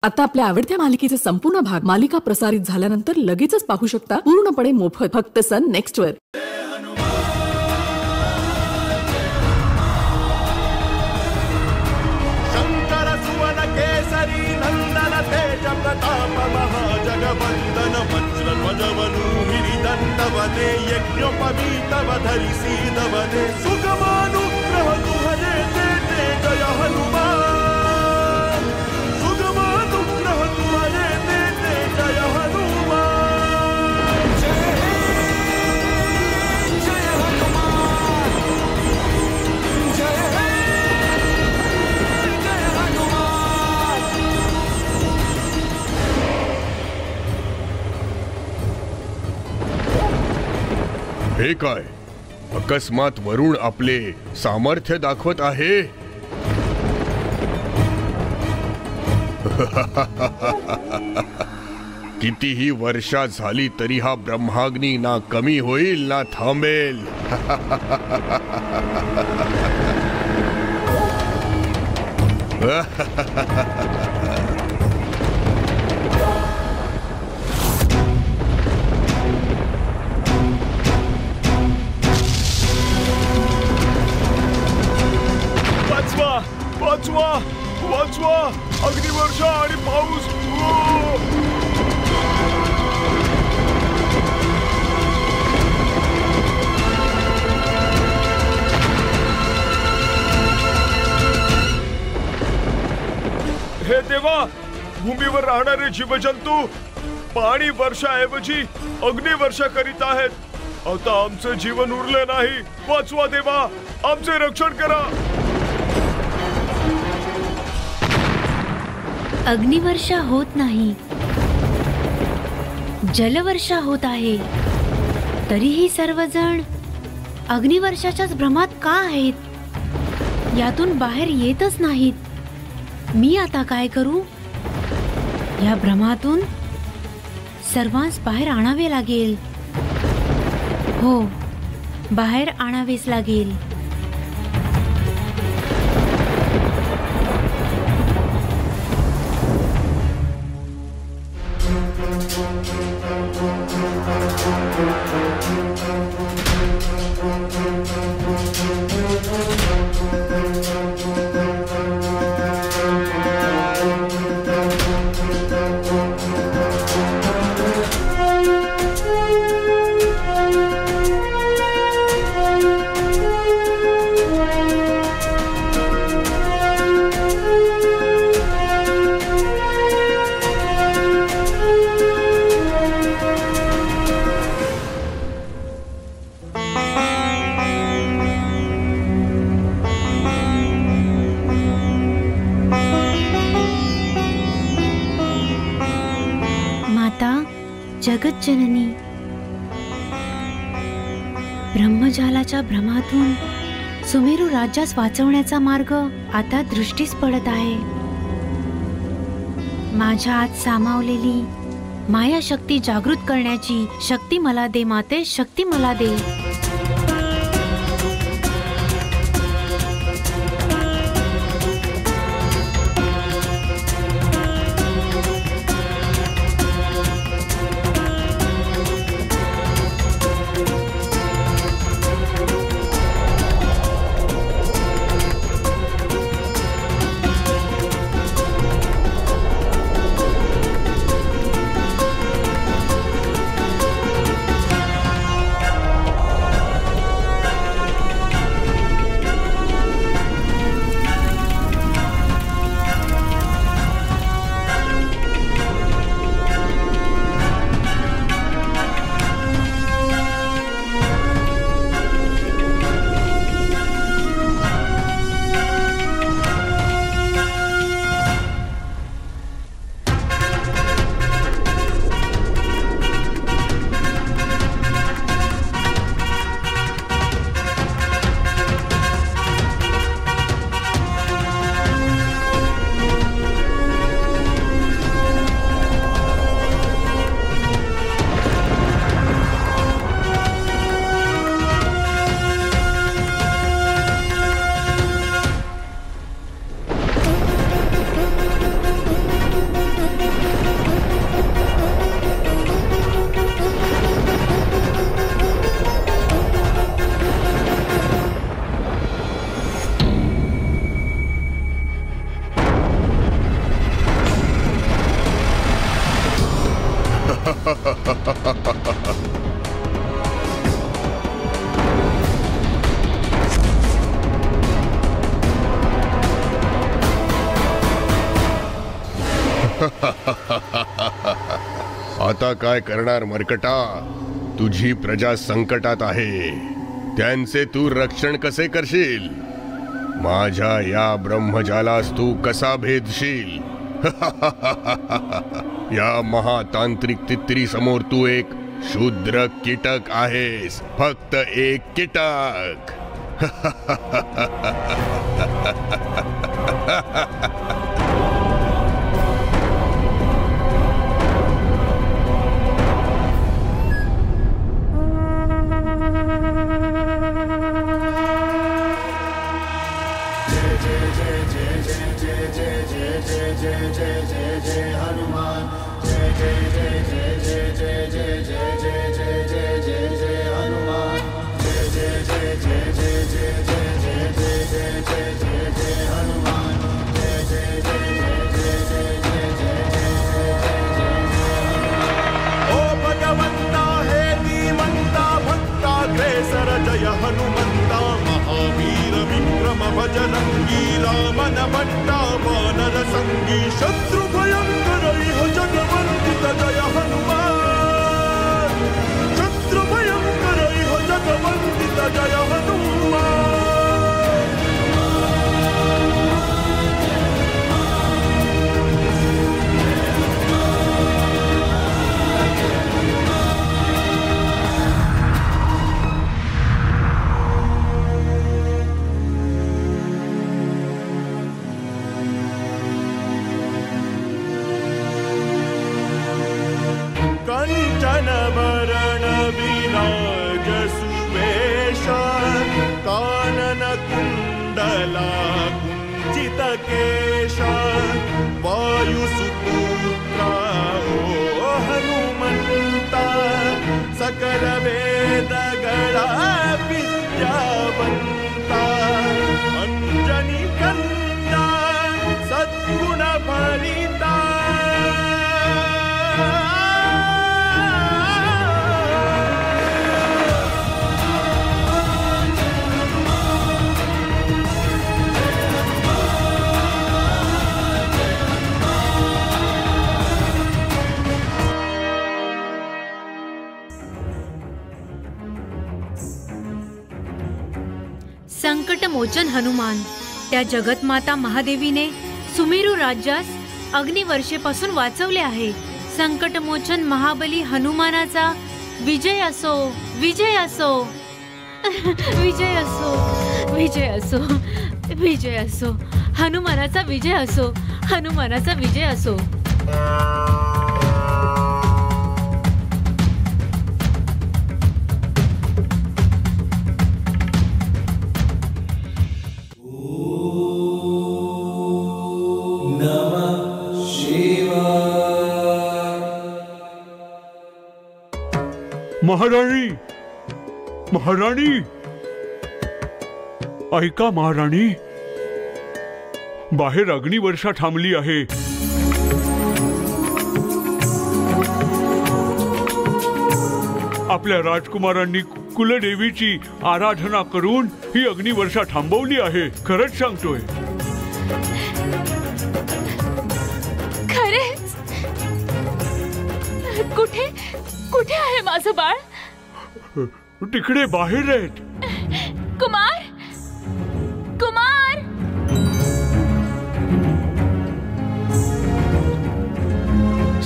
आता आपल्या आवडत्या मालिकेचे संपूर्ण भाग मालिका प्रसारित झाल्यानंतर लगेचच पाहू शकता पूर्णपणे मोफत फक्त सन नेक्स्ट वर। शंकर सुवन केसरी नंदन तेज प्रताप महाजगवंदन वज्र ध्वजवनु हिरिदंडवने यज्ञोपवीतव धरिसीदवने सुगमानुग्रह तुहरे ते जय हनुमान। हे काय अकस्मात वरुण आपले सामर्थ्य दाखवत आहे। कितीही वर्षा झाली तरी हा ब्रह्माग्नी ना कमी होईल ना थांबेल। वाचवा वाचवा अग्निवर्षा आणि पाऊस। हे देवा, भूमीवर राहणारे जीवजंतू पाणी वर्षाऐवजी अग्निवर्षा करीत आहेत। आता आमचे जीवन उरले नाही। वाचवा देवा, आमचे रक्षण करा। अग्निवर्षा होत नाही, जलवर्षा होत आहे। तरीही सर्वजण अग्निवर्षाच्याच भ्रमात का आहेत? यातून बाहेर येतच नाहीत। मी आता काय करू? या भ्रमातून सर्वांस बाहेर आणावे लागेल। हो, बाहेर आणावेच लागेल। जगज्जननी, ब्रह्मजालाच्या भ्रमातून सुमेरू राज्यास वाचवण्याचा मार्ग आता दृष्टीस पडत आहे। माझ्या आत सामावलेली माया शक्ती जागृत करण्याची शक्ती मला दे माते, शक्ती मला दे। आता काय करणार मर्कटा? तुझी प्रजा संकटात आहे, त्यांचे तू रक्षण कसे करशील? माझ्या या ब्रह्मजालास तू कसा भेदशील? या महातांत्रिक तित्री समोर तू एक शूद्र कीटक आहेस, फक्त एक कीटक. जय हनुमंता महावीर विक्रम भजरंगी रामन भट्टा वानर संगी शत्रु भयंकर इह जगवंदित जय हनुमान शत्रु भयंकर इह जगवंदित जय हनुमान. कंचन वरण विराज सुवेश कानन कुंडला कुंचित केश वायुसुपुत्रा ओ हनुमंता सकल वेदगळा विद्यावंता अंजनी कंदा सद्गुण भरिता. संकटमोचन हनुमान, त्या जगतमाता महादेवीने सुमेरू राज्यास अग्निवर्षेपासून वाचवले आहे. संकटमोचन महाबली हनुमानाचा विजय असो, विजय असो, विजय असो, विजय असो, विजय असो, हनुमानाचा विजय असो, हनुमानाचा विजय असो. महाराणी, महाराणी, ऐका महाराणी, बाहेर अग्निवर्षा थांबली आहे. आपल्या राजकुमारांनी कुलदेवीची आराधना करून ही अग्निवर्षा थांबवली आहे. खरंच सांगतोय. खरेच? कुठे कुठे आहे माझं बाळ? तिकडे बाहेर आहेत. कुमार, कुमार.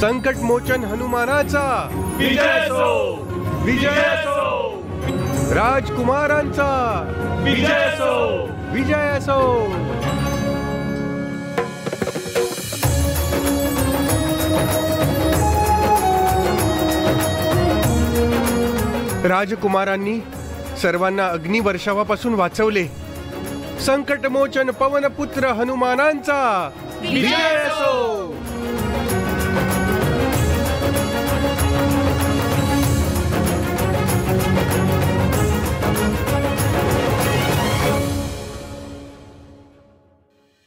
संकटमोचन हनुमानाचा विजय असो, विजय असो, राजकुमारांचा विजय असो, विजय असो. राजकुमारांनी सर्वांना अग्निवर्षावापासून वाचवले. संकटमोचन पवनपुत्र हनुमानांचा विजय असो.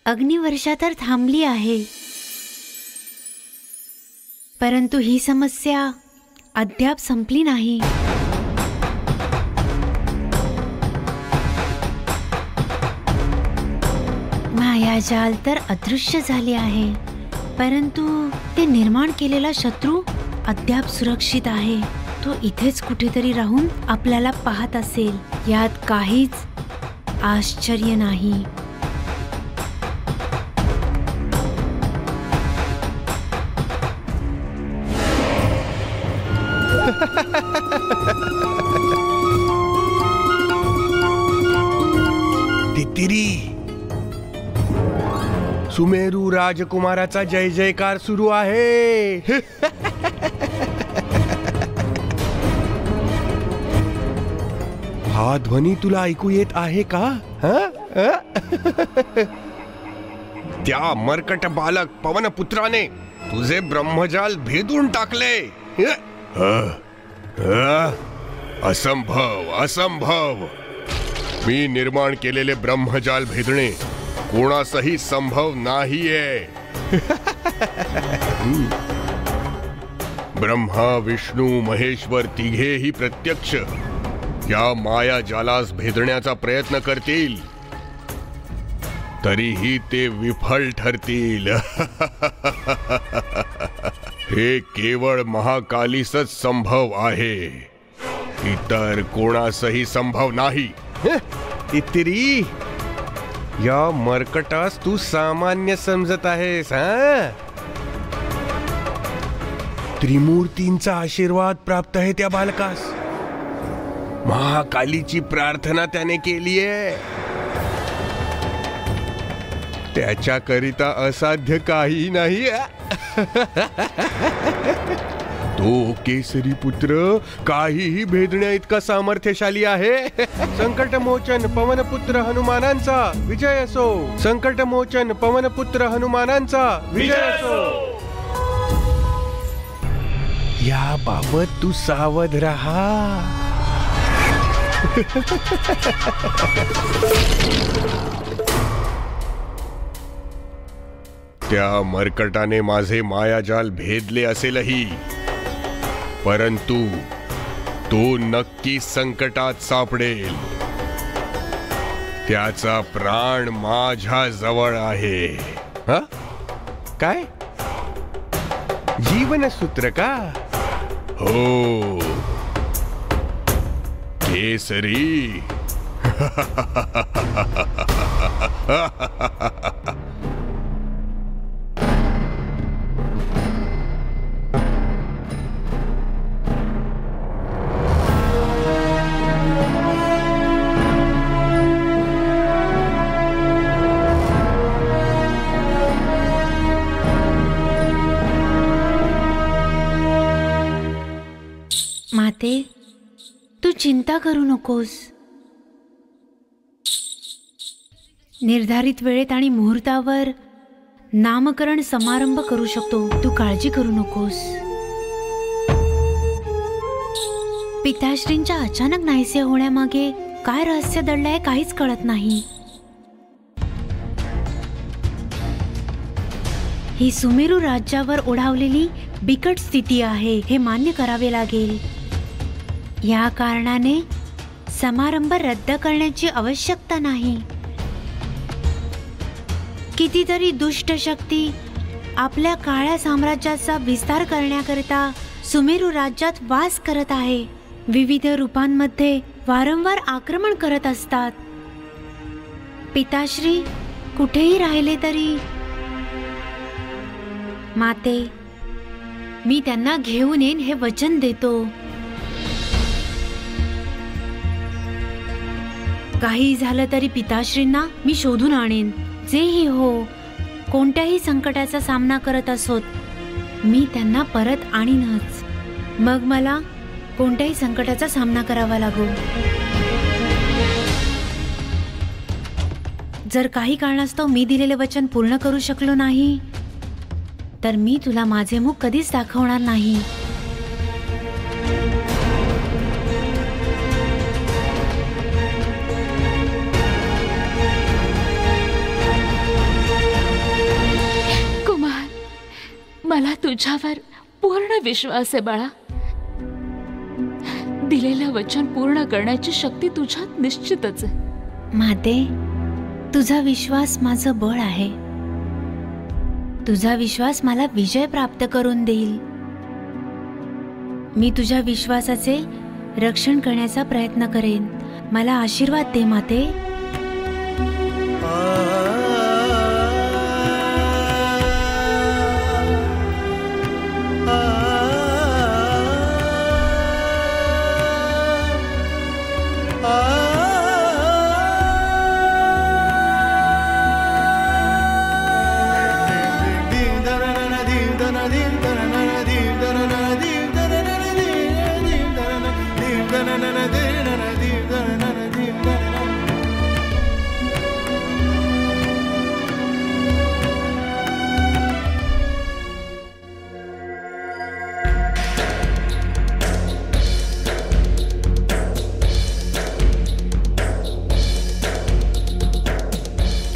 अग्निवर्षा तर थांबली आहे, परंतु ही समस्या अद्याप संपली नाही. मायाजाल तर अदृश्य झाले आहे, परंतु ते निर्माण केलेला शत्रू अद्याप सुरक्षित आहे. तो इथेच कुठेतरी राहून आपल्याला पाहत असेल, यात काहीच आश्चर्य नाही. तितिरी, सुमेरू राजकुमाराचा जय जयकार सुरू आहे. हा ध्वनी तुला ऐकू येत आहे का? त्या मर्कट बालक पवनपुत्राने तुझे ब्रह्मजाल भेदून टाकले. असंभव, असंभव. मी निर्माण केलेले ब्रह्मजाल भेदणे कोणासही संभव नाहीये. ब्रह्मा, विष्णू, महेश्वर तिघेही प्रत्यक्ष या मायाजालास भेदण्याचा प्रयत्न करतील, तरीही ते विफल ठरतील. हे केवळ महाकालीसच संभव आहे, इतर कोणासही संभव नाही. तितिरी, या मर्कटास तू सामान्य समजत आहेस. त्रिमूर्तींचा आशीर्वाद प्राप्त आहे त्या बालकास. महाकालीची प्रार्थना त्याने केलीये. त्याच्याकरिता असाध्य काही नाही. तो केसरी पुत्र काहीही भेदण्या इतका सामर्थ्यशाली आहे. संकटमोचन पवनपुत्र हनुमानांचा विजय असो. संकटमोचन पवनपुत्र हनुमानांचा विजय असो. याबाबत तू सावध राहा. त्या मर्कटाने माझे मायाजाल भेदले असेलही, परंतु तो नक्की संकटात सापडेल. त्याचा प्राण माझ्या जवळ आहे. काय? जीवनसूत्र का? हो, केसरी. माते, तू चिंता करू नकोस. निर्धारित वेळेत आणि मुहूर्तावर नामकरण समारंभ करू शकतो. तू काळजी करू नकोस. पिताश्रींच्या अचानक नाहीसे होण्यामागे काय रहस्य दडलंय काहीच कळत नाही. ही सुमेरू राज्यावर ओढावलेली बिकट स्थिती आहे, हे मान्य करावे लागेल. या कारणाने समारंभ रद्द करण्याची आवश्यकता नाही. कितीतरी दुष्ट शक्ती आपल्या काळ्या साम्राज्याचा विस्तार करण्याकरिता सुमेरू राज्यात वास करत आहे. विविध रूपांमध्ये वारंवार आक्रमण करत असतात. पिताश्री कुठेही राहिले तरी माते, मी त्यांना घेऊन येईन हे वचन देतो. काही झालं तरी पिताश्रींना मी शोधून आणेन. जेही हो, कोणत्याही संकटाचा सामना करत असोत, मी त्यांना परत आणीनच. मग मला कोणत्याही संकटाचा सामना करावा लागो. जर काही कारणास्तव मी दिलेले वचन पूर्ण करू शकलो नाही, तर मी तुला माझे मुख कधीच दाखवणार नाही. कुमार, मला तुझ्यावर पूर्ण विश्वास आहे बाळा. दिलेलं वचन पूर्ण करण्याची शक्ती तुझ्यात निश्चितच आहे. माते, तुझा विश्वास माझं बळ आहे. तुझा विश्वास मला विजय प्राप्त करून देईल. मी तुझ्या विश्वासाचे रक्षण करण्याचा प्रयत्न करेन. मला आशीर्वाद दे माते.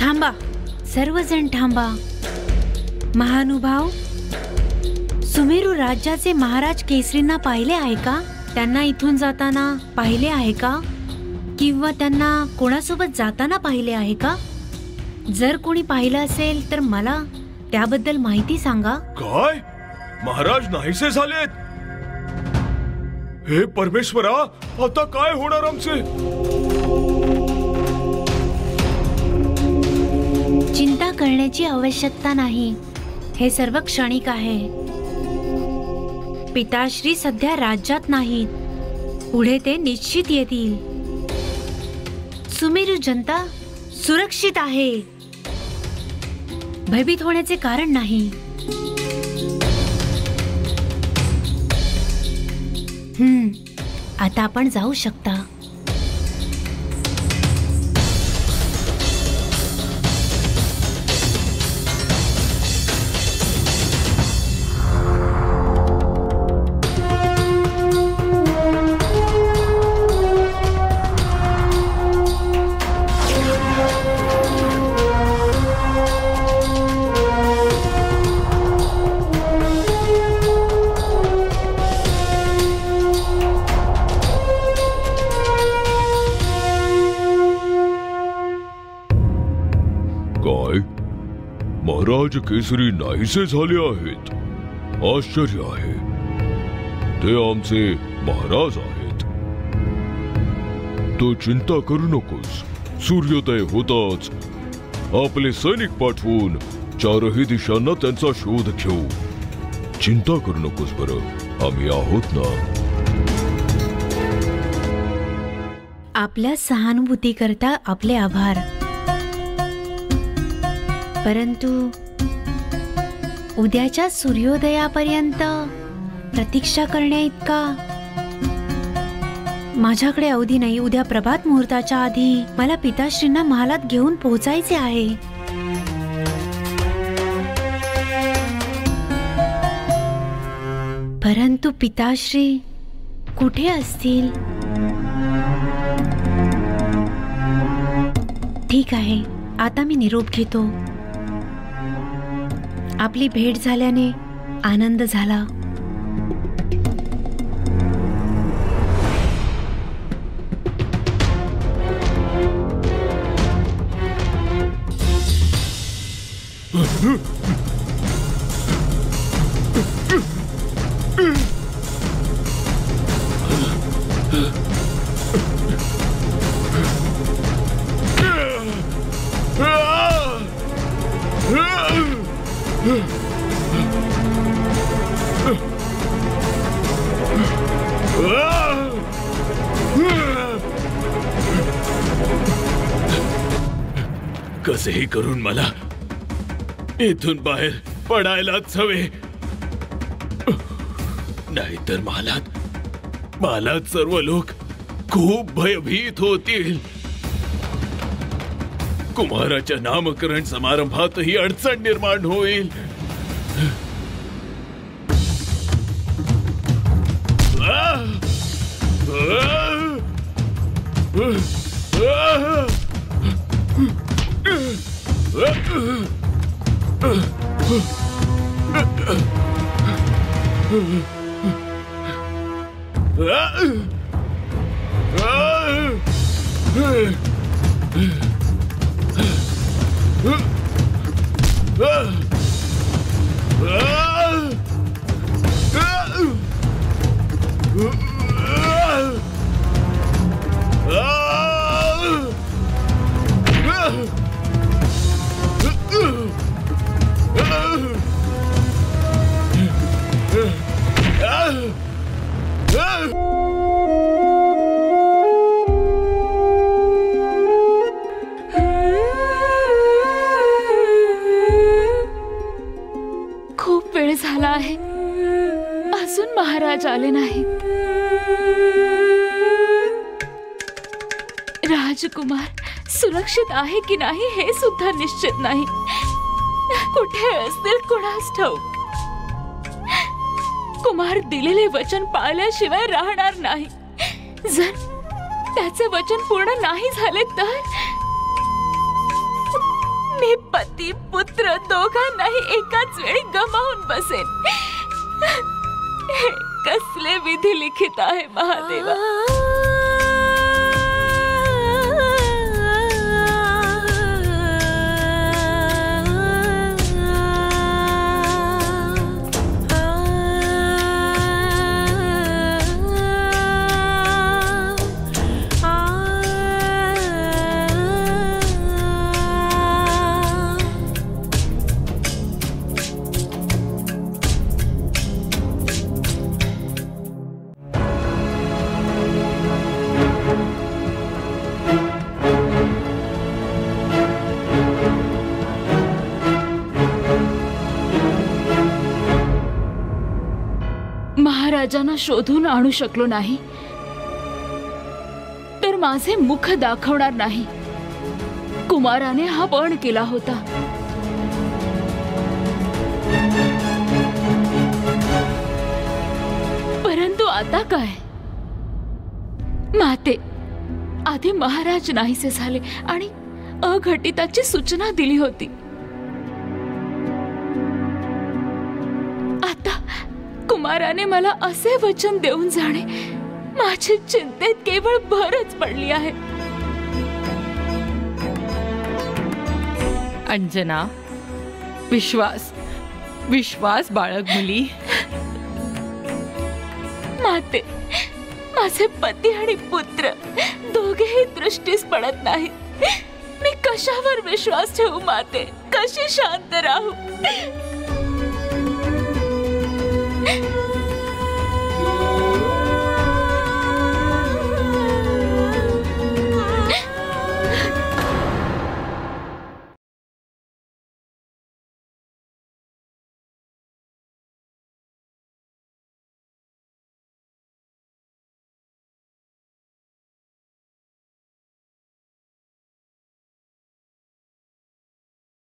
थांबा, सर्वजण थांबा. महानुभाव, सुमेरू राज्याचे महाराज केसरींना पाहिले आहे का? त्यांना इथून जाताना पाहिले आहे का? किंवा त्यांना कोणासोबत जाताना पाहिले आहे का? जर कोणी पाहिलं असेल तर मला त्याबद्दल माहिती सांगा. काय? महाराज नाहीसे झालेत? हे परमेश्वरा, आता काय होणार आमचे? चिंता करण्याची आवश्यकता नाही. हे सर्व क्षणिक आहे. पिताश्री सध्या राज्यात नाहीत. पुढे ते निश्चित येतील. सुमेरू जनता सुरक्षित आहे. भयभीत होण्याचे कारण नाही. आता आपण जाऊ शकता. काय? महाराज केसरी नाहीसे झाले आहेत? आश्चर्य आहे. ते आमचे महाराज आहेत. तो चिंता करू नकोस. सूर्योदय होताच आपले सैनिक पाठवून चारही दिशांना त्यांचा शोध घेऊ. चिंता करू नकोस बरं, आम्ही आहोत ना. आपल्या सहानुभूती करता आपले आभार. परंतु उद्याच्या सूर्योदयापर्यंत प्रतीक्षा करण्या इतका माझ्याकडे अवधी नाही. उद्या प्रभात मुहूर्ताच्या आधी मला पिताश्रींना महालात घेऊन पोहोचायचे आहे. परंतु पिताश्री कुठे असतील? ठीक आहे, आता मी निरोप घेतो. आपली भेट झाल्याने आनंद झाला. कसेही करून मला इथून बाहेर पडायलाच हवे, नाहीतर महालात सर्व लोक खूप भयभीत होतील. कुमाराच्या नामकरण समारंभातही अडचण निर्माण होईल. खूप वेळ झाला आहे, अजून महाराज आले नाही. राजकुमार सुरक्षित आहे की नाही हे सुद्धा निश्चित नाही. कुठे असतील कुणास ठाऊक. कुमार दिलेले वचन पाळल्याशिवाय राहणार नाही. जर त्याचे वचन पूर्ण नाही झाले तर मी पती पुत्र दोघांनाही एकाच वेळी गमावून बसेन. हे कसले विधी लिखित आहे महादेवा. महाराजांना शोधून आणू शकलो नाही तर माझे मुख दाखवणार नाही. कुमाराने हा पण केला होता. परंतु आता काय? माते, आधी महाराज नाहीसे झाले आणि अघटिताची सूचना दिली होती. आता कुमाराने मला असे वचन देऊन जाणे माझी चिंतेत केवळ भरच पडली आहे. अंजना, विश्वास विश्वास बाळग मुली. माते, माझे पती आणि पुत्र दोघेही दृष्टीस पडत नाहीत. मी कशावर विश्वास ठेवू माते? कशी शांत राहू?